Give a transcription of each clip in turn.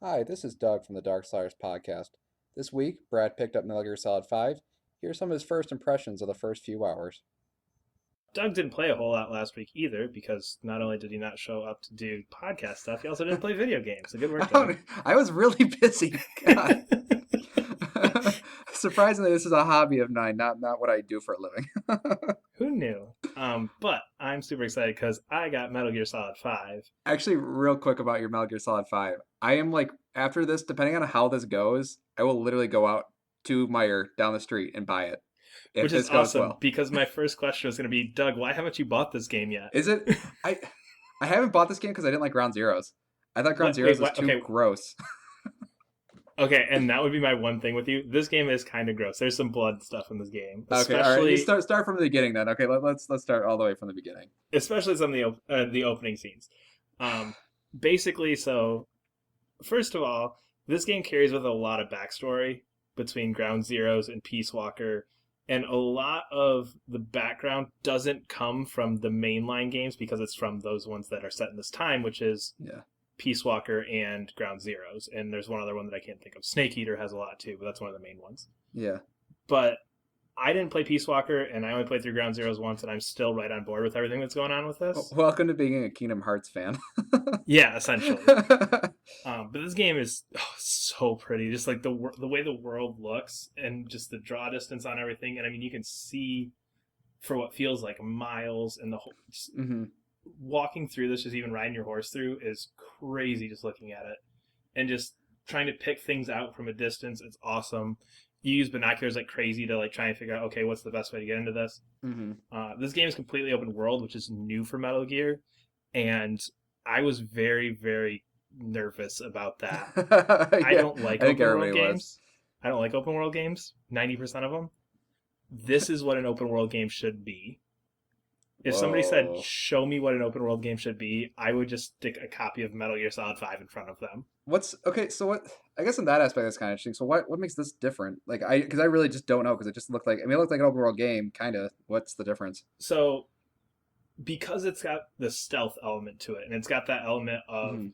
Hi, this is Doug from the Darksliders podcast. This week, Brad picked up Metal Gear Solid 5. Here's some of his first impressions of the first few hours. Doug didn't play a whole lot last week either because not only did he not show up to do podcast stuff, he also didn't play video games. So good work, Doug. I was really busy. God. Surprisingly, this is a hobby of mine, not what I do for a living. Who knew? But I'm super excited because I got Metal Gear Solid 5. Actually, real quick about your Metal Gear Solid 5. I am like, after this, depending on how this goes, I will literally go out to Meyer down the street and buy it. If Which is this goes awesome well. because my first question was going to be, Doug, why haven't you bought this game yet? Is it? I I haven't bought this game because I didn't like Ground Zeroes. I thought Ground What? Wait, Zeroes was what? too Okay, gross. okay, and that would be my one thing with you. This game is kind of gross. There's some blood stuff in this game, Okay, all right. You especially start from the beginning then. Okay, let's start all the way from the beginning. especially some of the opening scenes. Um, basically, so first of all, this game carries with a lot of backstory between Ground Zeroes and Peace Walker, and a lot of the background doesn't come from the mainline games because it's from those ones that are set in this time, which is Yeah, Peace Walker and Ground Zeroes. And there's one other one that I can't think of. Snake Eater has a lot too, but that's one of the main ones. yeah. But I didn't play Peace Walker, and I only played through Ground Zeroes once, and I'm still right on board with everything that's going on with this. Welcome to being a Kingdom Hearts fan. Yeah, essentially. But this game is so pretty. Just like the way the world looks and just the draw distance on everything. And I mean, you can see for what feels like miles, and the whole just hmm walking through this, just even riding your horse through, is crazy. Just looking at it and just trying to pick things out from a distance. It's awesome. You use binoculars like crazy to like try and figure out, okay, what's the best way to get into this. hmm This game is completely open world, which is new for Metal Gear, and I was very, very nervous about that. I Yeah, don't like I think open world everybody was. games. I don't like open world games, 90% of them. This is what an open world game should be. If somebody said, Whoa. show me what an open world game should be, I would just stick a copy of Metal Gear Solid 5 in front of them. What's okay? So what? I guess in that aspect that's kind of interesting. So what makes this different? Like because I really just don't know because it just looked like it looked like an open world game kind of. What's the difference? So, because it's got the stealth element to it, and it's got that element of hmm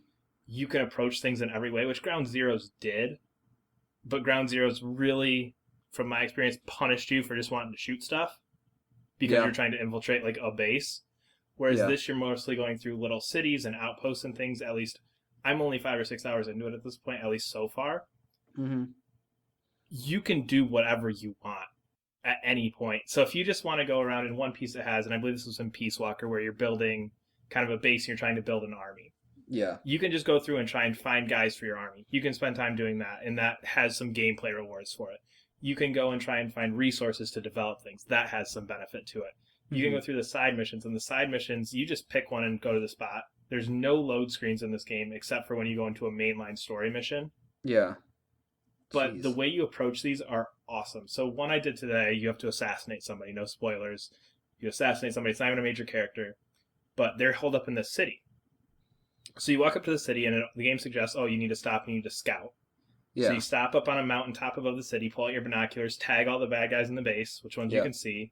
you can approach things in every way, which Ground Zeroes did, but Ground Zeroes really, from my experience, punished you for just wanting to shoot stuff because Yeah, you're trying to infiltrate like a base. Whereas yeah. this, you're mostly going through little cities and outposts and things. At least I'm only 5 or 6 hours into it at this point, at least so far. hmm You can do whatever you want at any point. So if you just want to go around in one piece it has, and I believe this was in Peace Walker, where you're building kind of a base and you're trying to build an army. Yeah. You can just go through and try and find guys for your army. You can spend time doing that, and that has some gameplay rewards for it. You can go and try and find resources to develop things. That has some benefit to it. You can hmm go through the side missions, and the side missions, you just pick one and go to the spot. There's no load screens in this game except for when you go into a mainline story mission. Yeah. But the Jeez. way you approach these are awesome. So one I did today, you have to assassinate somebody. No spoilers. You assassinate somebody. It's not even a major character, but they're holed up in this city. So you walk up to the city, and the game suggests, oh, you need to stop and you need to scout. So Yeah. you stop up on a mountaintop above the city, pull out your binoculars, tag all the bad guys in the base, which ones you Yeah. can see,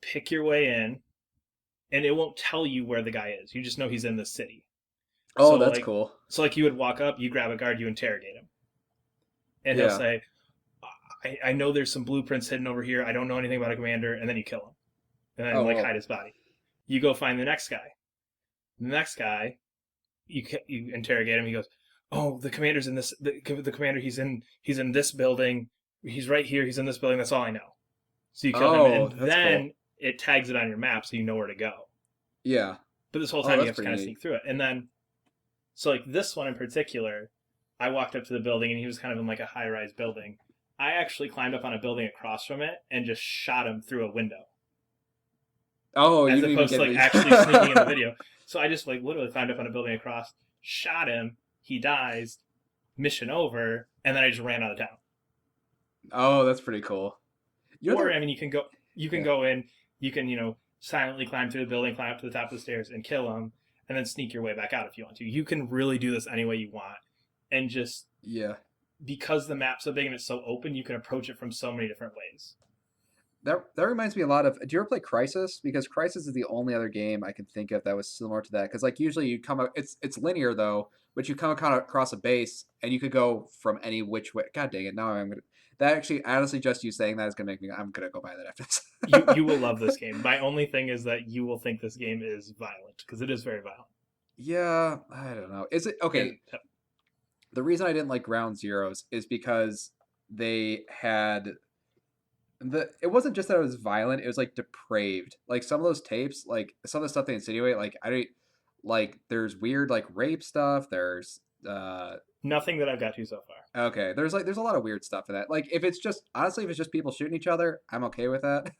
pick your way in, and it won't tell you where the guy is. You just know he's in the city. Oh, So that's like, cool. so like you would walk up, you grab a guard, you interrogate him, and he'll Yeah. say, I know there's some blueprints hidden over here. I don't know anything about a commander, and then you kill him, and then Oh, like well. hide his body. You go find the next guy. The next guy, you interrogate him. He goes, "Oh, the commander's in this. The commander, he's in this building. He's right here. He's in this building. That's all I know." So you kill him, Oh, and that's cool. then it tags it on your map, so you know where to go. Yeah. But this whole Oh, time you that's have to pretty kind of neat. sneak through it, and then so like this one in particular, I walked up to the building, and he was kind of in like a high rise building. I actually climbed up on a building across from it and just shot him through a window, Oh, you as didn't even opposed to get like me. actually sneaking in the video. So I just like literally climbed up on a building across, shot him, he dies, mission over, and then I just ran out of town. Oh, that's pretty cool. You're Or the I mean, you can yeah. go in, you can silently climb through the building, climb up to the top of the stairs, and kill him, and then sneak your way back out if you want to. You can really do this any way you want, and just Yeah. because the map's so big and it's so open, you can approach it from so many different ways. That reminds me a lot of. Do you ever play Crisis? Because Crisis is the only other game I can think of that was similar to that. Because like usually you come up, it's linear though, but you come kind of across a base and you could go from any which way. God dang it! Now I'm gonna. That actually, honestly, just you saying that is gonna make me. I'm gonna go buy that after You will this. love this game. My only thing is that you will think this game is violent because it is very violent. Yeah, I don't know. Is it And okay? The reason I didn't like Ground Zeroes is because they had it wasn't just that it was violent, it was like depraved. Like some of those tapes, like some of the stuff they insinuate, like I don't like there's weird like rape stuff, there's nothing that I've got to so far. okay, there's a lot of weird stuff in that. Like if it's just honestly if it's just people shooting each other, I'm okay with that.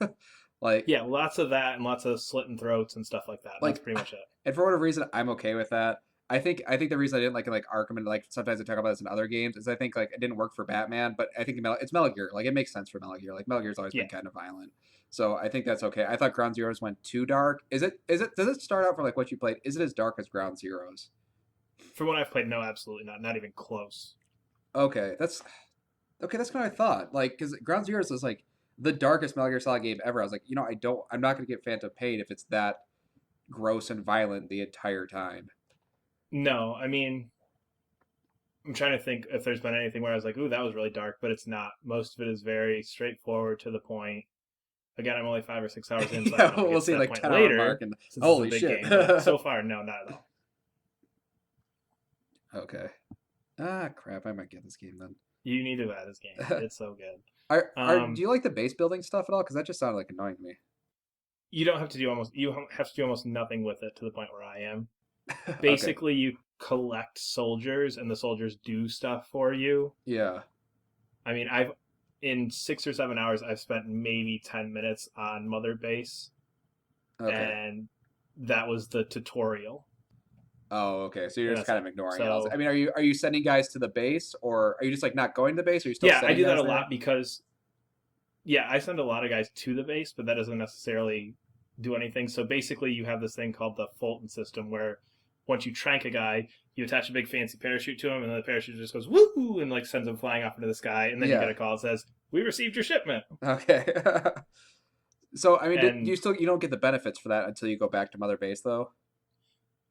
like Yeah, lots of that and lots of slitting throats and stuff like that. That's like pretty much it. and for whatever reason I'm okay with that. I think the reason I didn't like Arkham and like sometimes I talk about this in other games is I think like it didn't work for Batman, but I think it's Metal Gear. Like it makes sense for Metal Gear. Like Metal Gear's always been Yeah. kind of violent, so I think that's okay. I thought Ground Zeroes went too dark. Is it does it start out from like what you played? Is it as dark as Ground Zeroes? For what I've played, no, absolutely not. Not even close. Okay, that's kind of what I thought. Like because Ground Zeroes is like the darkest Metal Gear Solid game ever. I was like, I'm not gonna get Phantom Pain if it's that gross and violent the entire time. No, I mean, I'm trying to think if there's been anything where I was like, ooh, that was really dark, but it's not. Most of it is very straightforward to the point. Again, I'm only 5 or 6 hours in, so I Yeah, don't know if it we'll gets to see that like point 10 hour later, mark and since it's a holy big shit. game. But so far, no, not at all. Okay. Ah, crap. I might get this game You need to buy this game. then. It's so good. Do Um, you like the base building stuff at all? Because that just sounded like annoying to me. you don't have to do almost you have to do almost nothing with it to the point where I am. Okay. Basically, you collect soldiers, and the soldiers do stuff for you. Yeah. I mean, I've in 6 or 7 hours, I've spent maybe 10 minutes on Mother Base, Okay. and that was the tutorial, Oh, okay. So you're and just that's kind of it. ignoring it. I So mean, are you sending guys to the base, or are you just like not going to the base? Or are you still yeah, I sending do that guys a there? lot because yeah, I send a lot of guys to the base, but that doesn't necessarily do anything. So basically, you have this thing called the Fulton system where once you trank a guy, you attach a big fancy parachute to him, and then the parachute just goes woo and like sends him flying off into the sky, and then you get Yeah. a call that says, "We received your shipment." Okay. So I mean, And you don't get the benefits for that until you go back to Mother Base, though.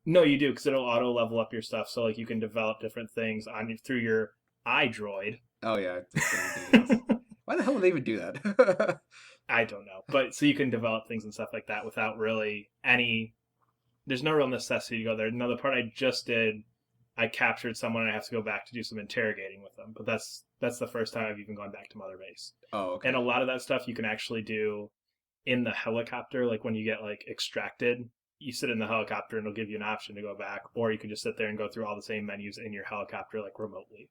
no, you do because it'll auto level up your stuff, so like you can develop different things on through your iDroid. Oh yeah, it's ridiculous. Why the hell would they even do that? I don't know, but so you can develop things and stuff like that without really any. There's no real necessity to go there. Now the part I just did, I captured someone and I have to go back to do some interrogating with them. But that's the first time I've even gone back to Mother Base. Oh, And okay. a lot of that stuff you can actually do in the helicopter. Like when you get like extracted, you sit in the helicopter and it'll give you an option to go back, or you can just sit there and go through all the same menus in your helicopter like remotely.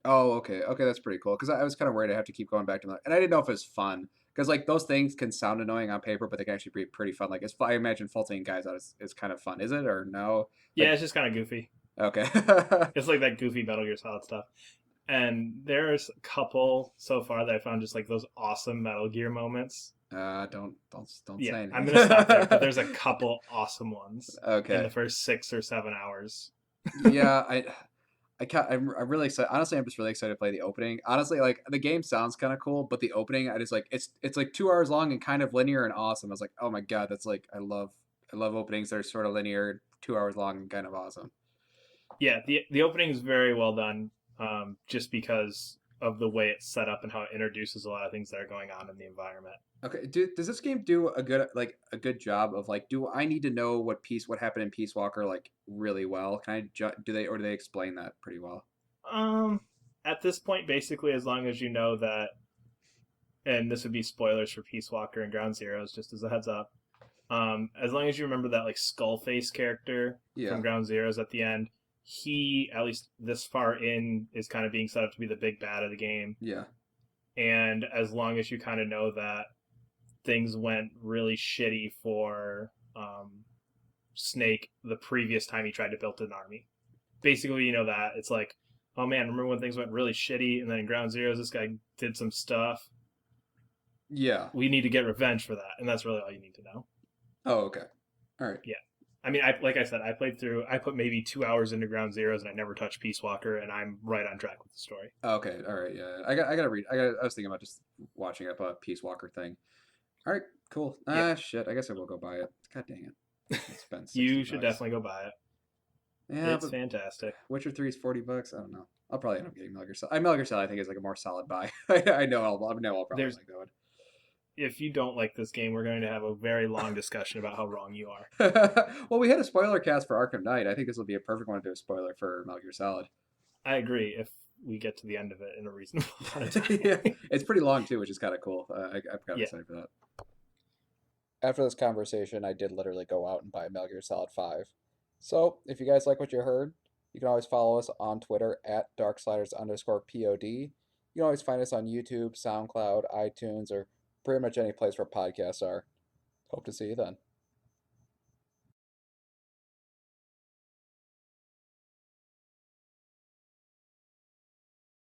Oh, okay. Okay, that's pretty cool. Because I was kind of worried I have to keep going back to them, and I didn't know if it was fun. Because like those things can sound annoying on paper, but they can actually be pretty fun. Like I imagine faulting guys out is kind of fun. Is it or no? Yeah, Like it's just kind of goofy. okay. It's like that goofy Metal Gear Solid stuff. And there's a couple so far that I found just like those awesome Metal Gear moments. Don't Yeah, say I'm anything. gonna stop there, but there's a couple awesome ones in the Okay. first 6 or 7 hours. Yeah, I can't, I'm really excited. Honestly, I'm just really excited to play the opening. Honestly, like the game sounds kind of cool, but the opening, I just like it's like 2 hours long and kind of linear and awesome. I was like, oh my god, that's like I love openings that are sort of linear, 2 hours long and kind of awesome. Yeah, the opening is very well done, just because of the way it's set up and how it introduces a lot of things that are going on in the environment. Okay, does this game do a good job of like do I need to know what happened in Peace Walker like really well? Can I do they explain that pretty well? Um, at this point, basically, as long as you know that, and this would be spoilers for Peace Walker and Ground Zeroes, just as a heads up. As long as you remember that like Skullface character from Yeah, Ground Zeroes at the end, he at least this far in is kind of being set up to be the big bad of the game. yeah, And as long as you kind of know that things went really shitty for Snake the previous time he tried to build an army, basically you know that it's like, oh man, remember when things went really shitty, and then in Ground Zeroes this guy did some stuff. yeah. We need to get revenge for that, and that's really all you need to know. Oh, okay. All right. Yeah. I mean, like I said, I put maybe 2 hours into Ground Zeroes, and I never touched Peace Walker, and I'm right on track with the story. Okay. All right. Yeah. I gotta read. I was thinking about just watching a Peace Walker thing. All right, cool. Yeah, Shit. I guess I will go buy it. God dang it. It's been 60 you should bucks. definitely go buy it. Yeah, It's but fantastic. Witcher 3 is 40 bucks. I don't know. I'll probably end up getting Metal Gear Solid. Metal Gear Solid, I think, is like a more solid buy. I know I'll probably There's like that one. If you don't like this game, we're going to have a very long discussion about how wrong you are. Well, we had a spoiler cast for Arkham Knight. I think this will be a perfect one to do a spoiler for Metal Gear Solid. I agree. If we get to the end of it in a reasonable amount of Yeah, time. it's pretty long too, which is kind of cool. I'm kind of Yeah. excited for that. After this conversation, I did literally go out and buy Metal Gear Solid 5. So, if you guys like what you heard, you can always follow us on Twitter at Darksliders_POD. You can always find us on YouTube, SoundCloud, iTunes, or pretty much any place where podcasts are. Hope to see you then.